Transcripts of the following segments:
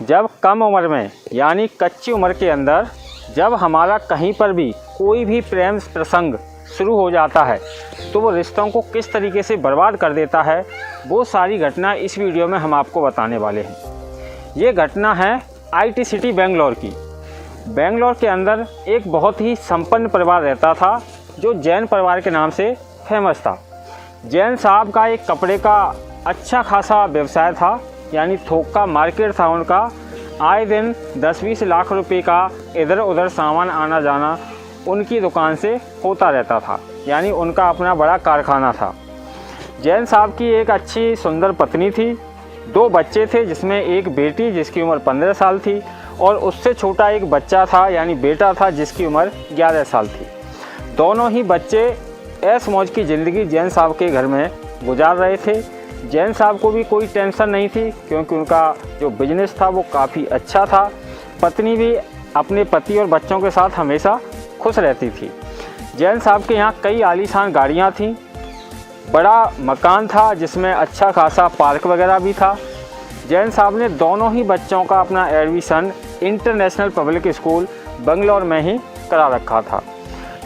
जब कम उम्र में यानी कच्ची उम्र के अंदर जब हमारा कहीं पर भी कोई भी प्रेम प्रसंग शुरू हो जाता है तो वो रिश्तों को किस तरीके से बर्बाद कर देता है, वो सारी घटना इस वीडियो में हम आपको बताने वाले हैं। ये घटना है IT सिटी बेंगलोर की। बेंगलोर के अंदर एक बहुत ही संपन्न परिवार रहता था जो जैन परिवार के नाम से फेमस था। जैन साहब का एक कपड़े का अच्छा खासा व्यवसाय था, यानी थोक का मार्केट था उनका। आए दिन 10-20 लाख रुपए का इधर उधर सामान आना जाना उनकी दुकान से होता रहता था, यानी उनका अपना बड़ा कारखाना था। जैन साहब की एक अच्छी सुंदर पत्नी थी, 2 बच्चे थे जिसमें एक बेटी जिसकी उम्र 15 साल थी और उससे छोटा एक बच्चा था यानी बेटा था जिसकी उम्र 11 साल थी। दोनों ही बच्चे ऐश मौज की ज़िंदगी जैन साहब के घर में गुजार रहे थे। जैन साहब को भी कोई टेंशन नहीं थी क्योंकि उनका जो बिजनेस था वो काफ़ी अच्छा था। पत्नी भी अपने पति और बच्चों के साथ हमेशा खुश रहती थी। जैन साहब के यहाँ कई आलीशान गाड़ियाँ थीं, बड़ा मकान था जिसमें अच्छा खासा पार्क वगैरह भी था। जैन साहब ने दोनों ही बच्चों का अपना admission international public school Bangalore में ही करा रखा था।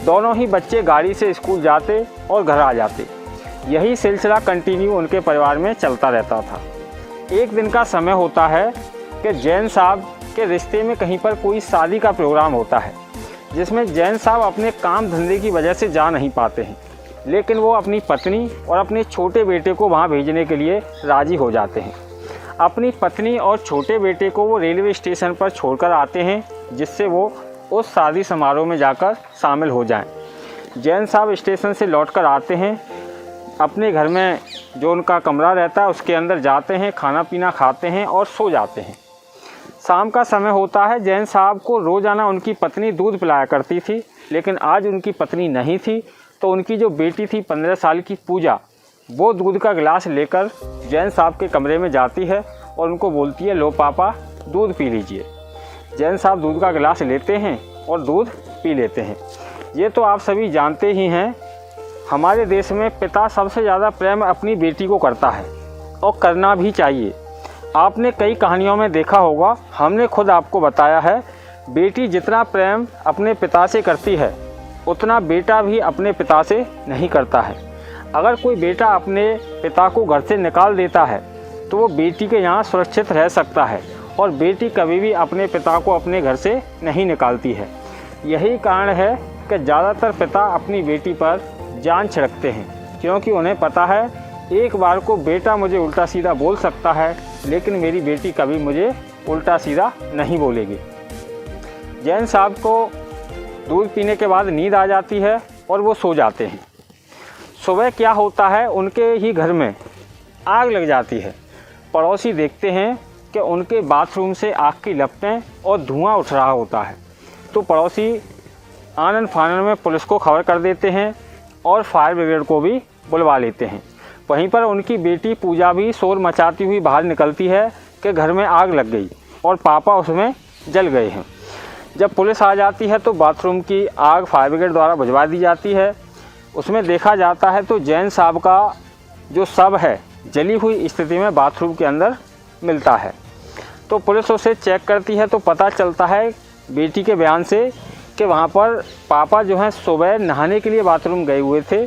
दोनों ही बच्चे गाड़ी से स्कूल जाते और घर आ जाते। यही सिलसिला कंटिन्यू उनके परिवार में चलता रहता था। एक दिन का समय होता है कि जैन साहब के रिश्ते में कहीं पर कोई शादी का प्रोग्राम होता है जिसमें जैन साहब अपने काम धंधे की वजह से जा नहीं पाते हैं, लेकिन वो अपनी पत्नी और अपने छोटे बेटे को वहाँ भेजने के लिए राज़ी हो जाते हैं। अपनी पत्नी और छोटे बेटे को वो रेलवे स्टेशन पर छोड़कर आते हैं जिससे वो उस शादी समारोह में जाकर शामिल हो जाएं। जैन साहब स्टेशन से लौटकर आते हैं, अपने घर में जो उनका कमरा रहता है उसके अंदर जाते हैं, खाना पीना खाते हैं और सो जाते हैं। शाम का समय होता है। जैन साहब को रोज़ाना उनकी पत्नी दूध पिलाया करती थी, लेकिन आज उनकी पत्नी नहीं थी तो उनकी जो बेटी थी 15 साल की पूजा, वो दूध का गिलास लेकर जैन साहब के कमरे में जाती है और उनको बोलती है, लो पापा दूध पी लीजिए। जैन साहब दूध का गिलास लेते हैं और दूध पी लेते हैं। ये तो आप सभी जानते ही हैं, हमारे देश में पिता सबसे ज़्यादा प्रेम अपनी बेटी को करता है और करना भी चाहिए। आपने कई कहानियों में देखा होगा, हमने खुद आपको बताया है, बेटी जितना प्रेम अपने पिता से करती है उतना बेटा भी अपने पिता से नहीं करता है। अगर कोई बेटा अपने पिता को घर से निकाल देता है तो वो बेटी के यहाँ सुरक्षित रह सकता है और बेटी कभी भी अपने पिता को अपने घर से नहीं निकालती है। यही कारण है कि ज़्यादातर पिता अपनी बेटी पर जान छिड़कते हैं, क्योंकि उन्हें पता है एक बार को बेटा मुझे उल्टा सीधा बोल सकता है लेकिन मेरी बेटी कभी मुझे उल्टा सीधा नहीं बोलेगी। जैन साहब को दूध पीने के बाद नींद आ जाती है और वो सो जाते हैं। सुबह क्या होता है, उनके ही घर में आग लग जाती है। पड़ोसी देखते हैं कि उनके बाथरूम से आग की लपटें और धुआं उठ रहा होता है, तो पड़ोसी आनन फानन में पुलिस को खबर कर देते हैं और फायर ब्रिगेड को भी बुलवा लेते हैं। वहीं पर उनकी बेटी पूजा भी शोर मचाती हुई बाहर निकलती है कि घर में आग लग गई और पापा उसमें जल गए हैं। जब पुलिस आ जाती है तो बाथरूम की आग फायर ब्रिगेड द्वारा बुझवा दी जाती है। उसमें देखा जाता है तो जैन साहब का जो शव है जली हुई स्थिति में बाथरूम के अंदर मिलता है। तो पुलिस उसे चेक करती है तो पता चलता है बेटी के बयान से कि वहाँ पर पापा जो हैं सुबह नहाने के लिए बाथरूम गए हुए थे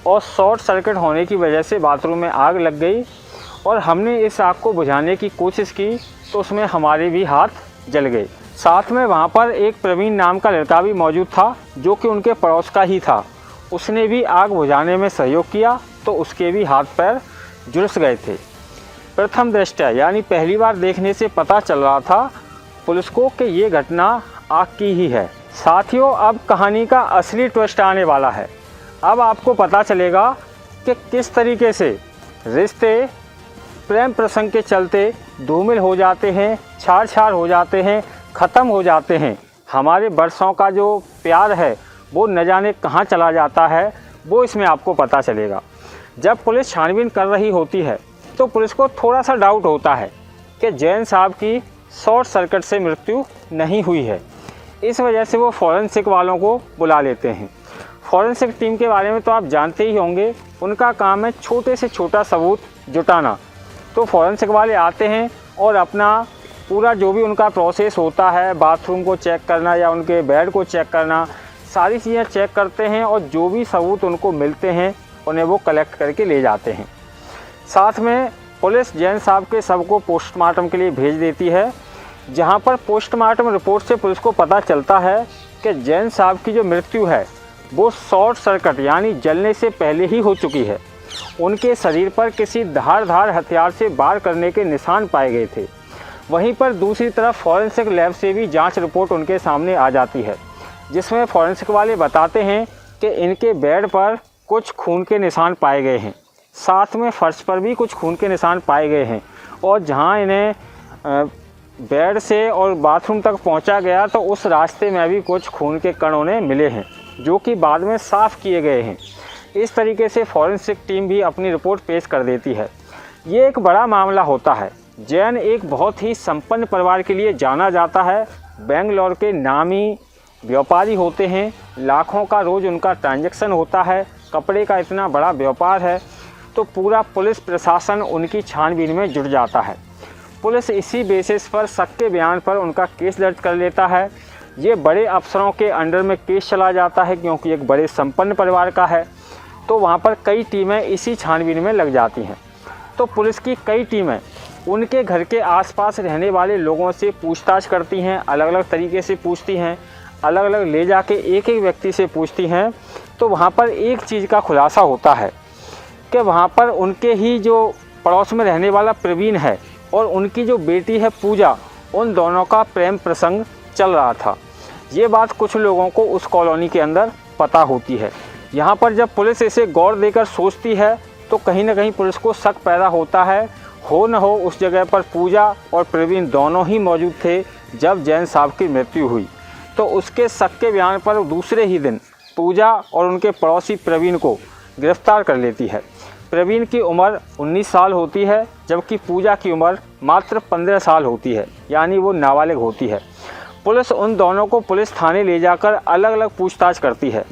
और शॉर्ट सर्किट होने की वजह से बाथरूम में आग लग गई और हमने इस आग को बुझाने की कोशिश की तो उसमें हमारे भी हाथ जल गए। साथ में वहाँ पर एक प्रवीण नाम का लड़का भी मौजूद था जो कि उनके पड़ोस का ही था। उसने भी आग बुझाने में सहयोग किया तो उसके भी हाथ पैर झुलस गए थे। प्रथम दृष्टया यानी पहली बार देखने से पता चल रहा था पुलिस को कि ये घटना आग की ही है। साथियों, अब कहानी का असली ट्विस्ट आने वाला है। अब आपको पता चलेगा कि किस तरीके से रिश्ते प्रेम प्रसंग के चलते धूमिल हो जाते हैं, छार छार हो जाते हैं, ख़त्म हो जाते हैं। हमारे बरसों का जो प्यार है वो न जाने कहाँ चला जाता है, वो इसमें आपको पता चलेगा। जब पुलिस छानबीन कर रही होती है तो पुलिस को थोड़ा सा डाउट होता है कि जैन साहब की शॉर्ट सर्किट से मृत्यु नहीं हुई है। इस वजह से वो फॉरेंसिक वालों को बुला लेते हैं। फॉरेंसिक टीम के बारे में तो आप जानते ही होंगे, उनका काम है छोटे से छोटा सबूत जुटाना। तो फॉरेंसिक वाले आते हैं और अपना पूरा जो भी उनका प्रोसेस होता है, बाथरूम को चेक करना या उनके बेड को चेक करना, सारी चीज़ें चेक करते हैं और जो भी सबूत उनको मिलते हैं उन्हें वो कलेक्ट करके ले जाते हैं। साथ में पुलिस जैन साहब के शव को पोस्टमार्टम के लिए भेज देती है, जहां पर पोस्टमार्टम रिपोर्ट से पुलिस को पता चलता है कि जैन साहब की जो मृत्यु है वो शॉर्ट सर्किट यानी जलने से पहले ही हो चुकी है। उनके शरीर पर किसी धारदार हथियार से वार करने के निशान पाए गए थे। वहीं पर दूसरी तरफ फॉरेंसिक लैब से भी जांच रिपोर्ट उनके सामने आ जाती है, जिसमें फॉरेंसिक वाले बताते हैं कि इनके बेड पर कुछ खून के निशान पाए गए हैं, साथ में फर्श पर भी कुछ खून के निशान पाए गए हैं और जहां इन्हें बेड से और बाथरूम तक पहुंचा गया तो उस रास्ते में भी कुछ खून के कण उन्हें मिले हैं, जो कि बाद में साफ़ किए गए हैं। इस तरीके से फॉरेंसिक टीम भी अपनी रिपोर्ट पेश कर देती है। ये एक बड़ा मामला होता है। जैन एक बहुत ही संपन्न परिवार के लिए जाना जाता है। बेंगलोर के नामी व्यापारी होते हैं, लाखों का रोज़ उनका ट्रांजैक्शन होता है, कपड़े का इतना बड़ा व्यापार है, तो पूरा पुलिस प्रशासन उनकी छानबीन में जुट जाता है। पुलिस इसी बेसिस पर शक के बयान पर उनका केस दर्ज कर लेता है। ये बड़े अफसरों के अंडर में केस चला जाता है क्योंकि एक बड़े संपन्न परिवार का है, तो वहाँ पर कई टीमें इसी छानबीन में लग जाती हैं। तो पुलिस की कई टीमें उनके घर के आसपास रहने वाले लोगों से पूछताछ करती हैं, अलग अलग तरीके से पूछती हैं, अलग अलग ले जाके एक एक व्यक्ति से पूछती हैं। तो वहाँ पर एक चीज़ का खुलासा होता है कि वहाँ पर उनके ही जो पड़ोस में रहने वाला प्रवीण है और उनकी जो बेटी है पूजा, उन दोनों का प्रेम प्रसंग चल रहा था। ये बात कुछ लोगों को उस कॉलोनी के अंदर पता होती है। यहाँ पर जब पुलिस इसे गौर देकर सोचती है तो कहीं ना कहीं पुलिस को शक पैदा होता है, हो न हो उस जगह पर पूजा और प्रवीण दोनों ही मौजूद थे जब जैन साहब की मृत्यु हुई। तो उसके शक के बयान पर दूसरे ही दिन पूजा और उनके पड़ोसी प्रवीण को गिरफ्तार कर लेती है। प्रवीण की उम्र 19 साल होती है, जबकि पूजा की उम्र मात्र 15 साल होती है, यानी वो नाबालिग होती है। पुलिस उन दोनों को पुलिस थाने ले जाकर अलग अलग पूछताछ करती है,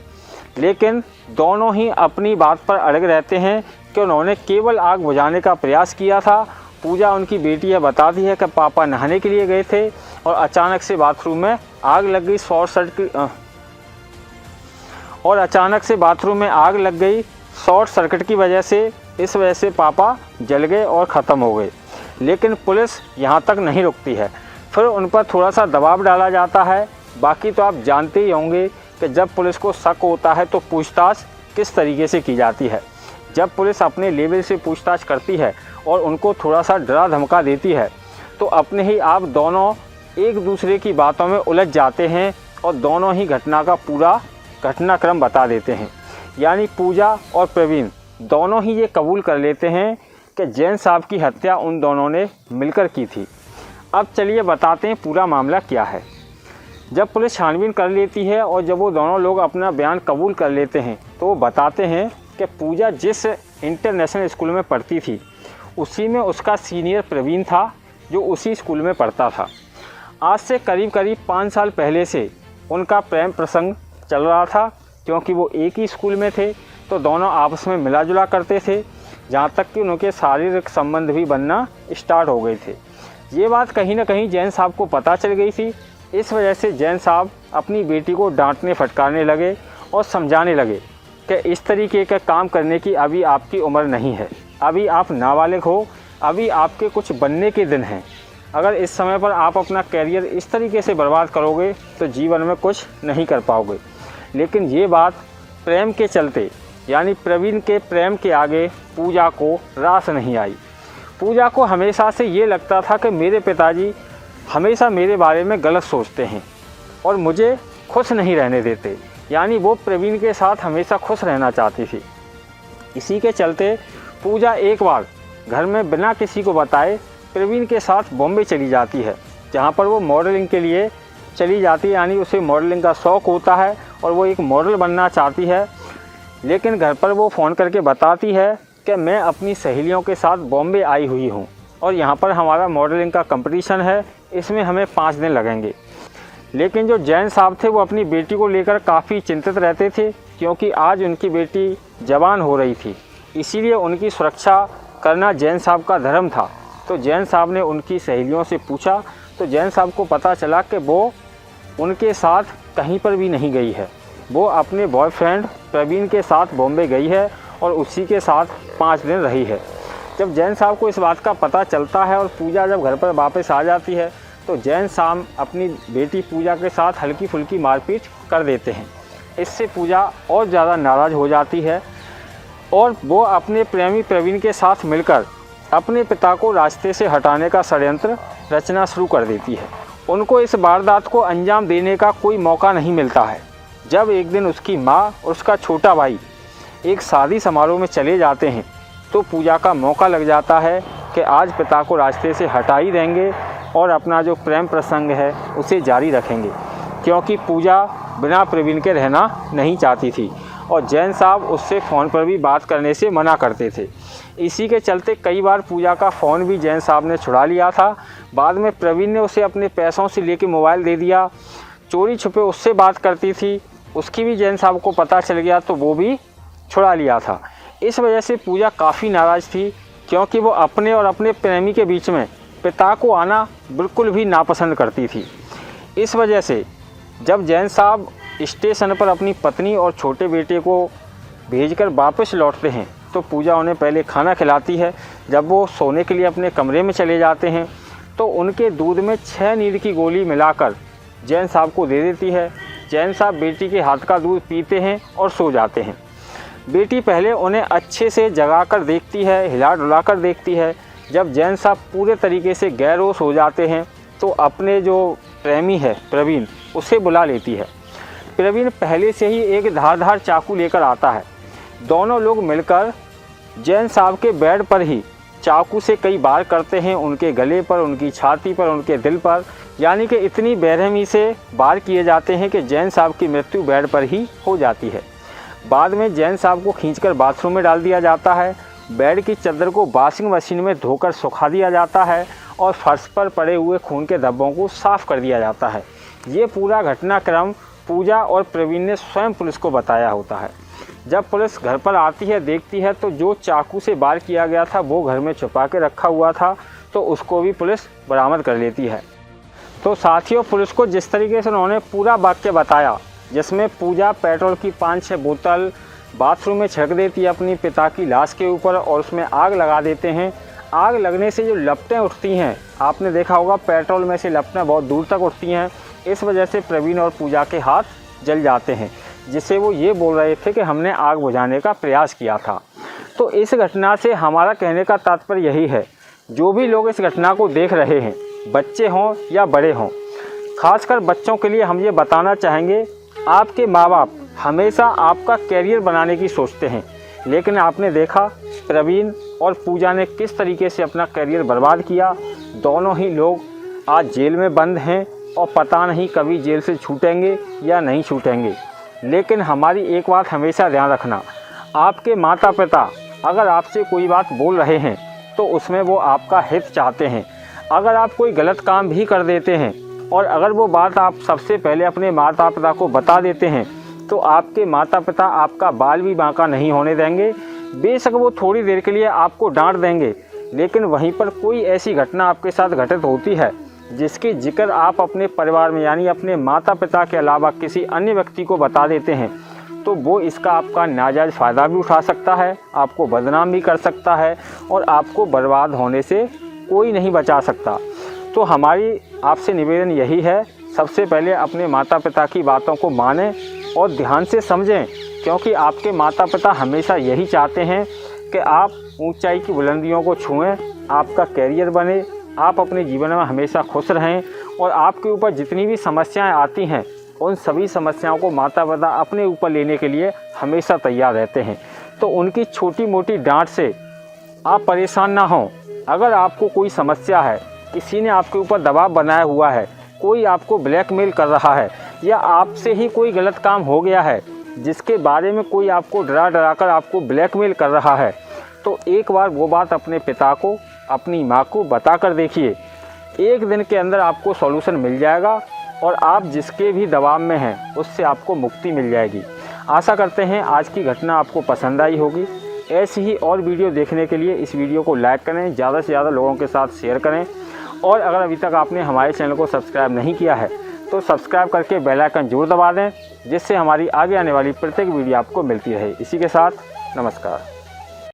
लेकिन दोनों ही अपनी बात पर अड़ग रहते हैं कि उन्होंने केवल आग बुझाने का प्रयास किया था। पूजा उनकी बेटी है बताती है कि पापा नहाने के लिए गए थे और अचानक से बाथरूम में आग लग गई, शॉर्ट सर्किट की वजह से। इस वजह से पापा जल गए और ख़त्म हो गए। लेकिन पुलिस यहाँ तक नहीं रुकती है, फिर उन पर थोड़ा सा दबाव डाला जाता है। बाकी तो आप जानते ही होंगे कि जब पुलिस को शक होता है तो पूछताछ किस तरीके से की जाती है। जब पुलिस अपने लेवल से पूछताछ करती है और उनको थोड़ा सा डरा धमका देती है तो अपने ही आप दोनों एक दूसरे की बातों में उलझ जाते हैं और दोनों ही घटना का पूरा घटनाक्रम बता देते हैं। यानी पूजा और प्रवीण दोनों ही ये कबूल कर लेते हैं कि जैन साहब की हत्या उन दोनों ने मिलकर की थी। अब चलिए बताते हैं पूरा मामला क्या है। जब पुलिस छानबीन कर लेती है और जब वो दोनों लोग अपना बयान कबूल कर लेते हैं तो वो बताते हैं कि पूजा जिस इंटरनेशनल स्कूल में पढ़ती थी उसी में उसका सीनियर प्रवीण था, जो उसी स्कूल में पढ़ता था। आज से करीब 5 साल पहले से उनका प्रेम प्रसंग चल रहा था, क्योंकि वो एक ही स्कूल में थे तो दोनों आपस में मिला जुला करते थे, जहाँ तक कि उनके शारीरिक संबंध भी बनना स्टार्ट हो गए थे। ये बात कहीं ना कहीं जैन साहब को पता चल गई थी। इस वजह से जैन साहब अपनी बेटी को डांटने फटकारने लगे और समझाने लगे कि इस तरीके का काम करने की अभी आपकी उम्र नहीं है, अभी आप नाबालिग हो, अभी आपके कुछ बनने के दिन हैं। अगर इस समय पर आप अपना कैरियर इस तरीके से बर्बाद करोगे तो जीवन में कुछ नहीं कर पाओगे। लेकिन ये बात प्रेम के चलते, यानी प्रवीण के प्रेम के आगे पूजा को रास नहीं आई। पूजा को हमेशा से ये लगता था कि मेरे पिताजी हमेशा मेरे बारे में गलत सोचते हैं और मुझे खुश नहीं रहने देते, यानी वो प्रवीण के साथ हमेशा खुश रहना चाहती थी। इसी के चलते पूजा एक बार घर में बिना किसी को बताए प्रवीण के साथ बॉम्बे चली जाती है, जहाँ पर वो मॉडलिंग के लिए चली जाती है, यानी उसे मॉडलिंग का शौक़ होता है और वो एक मॉडल बनना चाहती है। लेकिन घर पर वो फ़ोन करके बताती है कि मैं अपनी सहेलियों के साथ बॉम्बे आई हुई हूँ और यहाँ पर हमारा मॉडलिंग का कंपटीशन है, इसमें हमें 5 दिन लगेंगे। लेकिन जो जैन साहब थे वो अपनी बेटी को लेकर काफ़ी चिंतित रहते थे, क्योंकि आज उनकी बेटी जवान हो रही थी, इसीलिए उनकी सुरक्षा करना जैन साहब का धर्म था। तो जैन साहब ने उनकी सहेलियों से पूछा तो जैन साहब को पता चला कि वो उनके साथ कहीं पर भी नहीं गई है। वो अपने बॉयफ्रेंड प्रवीण के साथ बॉम्बे गई है और उसी के साथ 5 दिन रही है। जब जैन साहब को इस बात का पता चलता है और पूजा जब घर पर वापस आ जाती है तो जैन साहब अपनी बेटी पूजा के साथ हल्की फुल्की मारपीट कर देते हैं। इससे पूजा और ज़्यादा नाराज़ हो जाती है और वो अपने प्रेमी प्रवीण के साथ मिलकर अपने पिता को रास्ते से हटाने का षड्यंत्र रचना शुरू कर देती है। उनको इस वारदात को अंजाम देने का कोई मौका नहीं मिलता है। जब एक दिन उसकी माँ और उसका छोटा भाई एक शादी समारोह में चले जाते हैं तो पूजा का मौका लग जाता है कि आज पिता को रास्ते से हटा ही देंगे और अपना जो प्रेम प्रसंग है उसे जारी रखेंगे, क्योंकि पूजा बिना प्रवीण के रहना नहीं चाहती थी और जैन साहब उससे फ़ोन पर भी बात करने से मना करते थे। इसी के चलते कई बार पूजा का फ़ोन भी जैन साहब ने छुड़ा लिया था। बाद में प्रवीण ने उसे अपने पैसों से लेके मोबाइल दे दिया, चोरी छुपे उससे बात करती थी, उसकी भी जैन साहब को पता चल गया तो वो भी छुड़ा लिया था। इस वजह से पूजा काफ़ी नाराज़ थी, क्योंकि वो अपने और अपने प्रेमी के बीच में पिता को आना बिल्कुल भी नापसंद करती थी। इस वजह से जब जैन साहब स्टेशन पर अपनी पत्नी और छोटे बेटे को भेजकर वापस लौटते हैं तो पूजा उन्हें पहले खाना खिलाती है। जब वो सोने के लिए अपने कमरे में चले जाते हैं तो उनके दूध में 6 नींद की गोली मिलाकर जैन साहब को दे देती है। जैन साहब बेटी के हाथ का दूध पीते हैं और सो जाते हैं। बेटी पहले उन्हें अच्छे से जगाकर देखती है, हिला डुलाकर देखती है। जब जैन साहब पूरे तरीके से गैरहोश हो जाते हैं तो अपने जो प्रेमी है प्रवीण उसे बुला लेती है। प्रवीण पहले से ही एक धारदार चाकू लेकर आता है। दोनों लोग मिलकर जैन साहब के बेड पर ही चाकू से कई बार करते हैं, उनके गले पर, उनकी छाती पर, उनके दिल पर, यानी कि इतनी बेरहमी से वार किए जाते हैं कि जैन साहब की मृत्यु बेड पर ही हो जाती है। बाद में जैन साहब को खींचकर बाथरूम में डाल दिया जाता है। बेड की चादर को वॉशिंग मशीन में धोकर सुखा दिया जाता है और फर्श पर पड़े हुए खून के धब्बों को साफ़ कर दिया जाता है। ये पूरा घटनाक्रम पूजा और प्रवीण ने स्वयं पुलिस को बताया होता है। जब पुलिस घर पर आती है, देखती है तो जो चाकू से वार किया गया था वो घर में छुपा के रखा हुआ था, तो उसको भी पुलिस बरामद कर लेती है। तो साथियों, पुलिस को जिस तरीके से उन्होंने पूरा वाक्य बताया, जिसमें पूजा पेट्रोल की 5-6 बोतल बाथरूम में छिड़क देती है अपनी पिता की लाश के ऊपर और उसमें आग लगा देते हैं। आग लगने से जो लपटें उठती हैं, आपने देखा होगा पेट्रोल में से लपटें बहुत दूर तक उठती हैं। इस वजह से प्रवीण और पूजा के हाथ जल जाते हैं, जिससे वो ये बोल रहे थे कि हमने आग बुझाने का प्रयास किया था। तो इस घटना से हमारा कहने का तात्पर्य यही है, जो भी लोग इस घटना को देख रहे हैं, बच्चे हों या बड़े हों, खासकर बच्चों के लिए हम ये बताना चाहेंगे, आपके माँ बाप हमेशा आपका कैरियर बनाने की सोचते हैं, लेकिन आपने देखा प्रवीण और पूजा ने किस तरीके से अपना कैरियर बर्बाद किया। दोनों ही लोग आज जेल में बंद हैं और पता नहीं कभी जेल से छूटेंगे या नहीं छूटेंगे। लेकिन हमारी एक बात हमेशा ध्यान रखना, आपके माता पिता अगर आपसे कोई बात बोल रहे हैं तो उसमें वो आपका हित चाहते हैं। अगर आप कोई गलत काम भी कर देते हैं और अगर वो बात आप सबसे पहले अपने माता पिता को बता देते हैं तो आपके माता पिता आपका बाल भी बांका नहीं होने देंगे। बेशक वो थोड़ी देर के लिए आपको डांट देंगे, लेकिन वहीं पर कोई ऐसी घटना आपके साथ घटित होती है जिसकी जिक्र आप अपने परिवार में यानी अपने माता पिता के अलावा किसी अन्य व्यक्ति को बता देते हैं, तो वो इसका आपका नाजायज़ फ़ायदा भी उठा सकता है, आपको बदनाम भी कर सकता है और आपको बर्बाद होने से कोई नहीं बचा सकता। तो हमारी आपसे निवेदन यही है, सबसे पहले अपने माता पिता की बातों को मानें और ध्यान से समझें, क्योंकि आपके माता पिता हमेशा यही चाहते हैं कि आप ऊंचाई की बुलंदियों को छुएं, आपका कैरियर बने, आप अपने जीवन में हमेशा खुश रहें और आपके ऊपर जितनी भी समस्याएं आती हैं उन सभी समस्याओं को माता पिता अपने ऊपर लेने के लिए हमेशा तैयार रहते हैं। तो उनकी छोटी मोटी डांट से आप परेशान ना हों। अगर आपको कोई समस्या है, किसी ने आपके ऊपर दबाव बनाया हुआ है, कोई आपको ब्लैकमेल कर रहा है या आपसे ही कोई गलत काम हो गया है जिसके बारे में कोई आपको डरा कर आपको ब्लैकमेल कर रहा है, तो एक बार वो बात अपने पिता को, अपनी माँ को बता कर देखिए। एक दिन के अंदर आपको सॉल्यूशन मिल जाएगा और आप जिसके भी दबाव में हैं उससे आपको मुक्ति मिल जाएगी। आशा करते हैं आज की घटना आपको पसंद आई होगी। ऐसी ही और वीडियो देखने के लिए इस वीडियो को लाइक करें, ज़्यादा से ज़्यादा लोगों के साथ शेयर करें और अगर अभी तक आपने हमारे चैनल को सब्सक्राइब नहीं किया है तो सब्सक्राइब करके बेल आइकन जरूर दबा दें, जिससे हमारी आगे आने वाली प्रत्येक वीडियो आपको मिलती रहे। इसी के साथ नमस्कार।